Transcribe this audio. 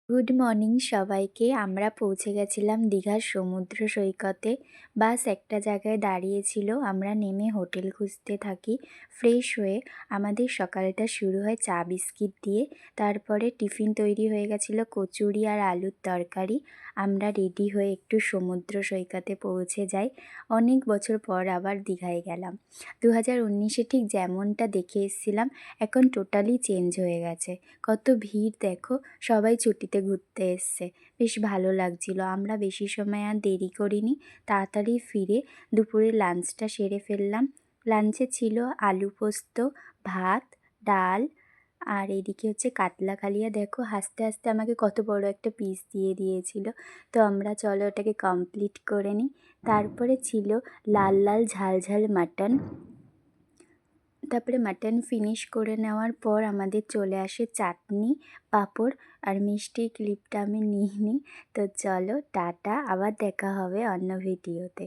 Good morning সবাইকে। আমরা পৌঁছে গেছিলাম দীঘার সমুদ্র সৈকতে। বাস একটা জায়গায় দাঁড়িয়েছিল। আমরা নেমে হোটেল খুঁজতে থাকি। ফ্রেশ হয়ে আমাদের সকালটা শুরু হয় চা বিস্কিট দিয়ে। তারপরে টিফিন তৈরি হয়ে গেছিলো কচুরি আর আলুর তরকারি। আমরা রেডি হয়ে একটু সমুদ্র সৈকতে পৌঁছে যাই। অনেক বছর পর আবার দীঘায় গেলাম। 2019-এ ঠিক যেমনটা দেখে এসেছিলাম এখন টোটালি চেঞ্জ হয়ে গেছে। কত ভিড় দেখো, সবাই ছুটিতে ঘুরতে এসছে। বেশ ভালো লাগছিল। আমরা বেশি সময় আর দেরি করিনি, তাড়াতাড়ি ফিরে দুপুরে লাঞ্চটা সেরে ফেললাম। লাঞ্চে ছিল আলু পোস্ত, ভাত, ডাল আর এদিকে হচ্ছে কাতলা কালিয়া। দেখো হাসতে হাসতে আমাকে কত বড় একটা পিস দিয়ে দিয়েছিল। তো আমরা চলো ওটাকে কমপ্লিট করে নিই। তারপরে ছিল লাল লাল ঝাল ঝাল মাটন। তারপরে মাটন ফিনিশ করে নেওয়ার পর আমাদের চলে আসে চাটনি, পাঁপড় আর মিষ্টির ক্লিপটা আমি নিইনি। তো চলো টাটা, আবার দেখা হবে অন্য ভিডিওতে।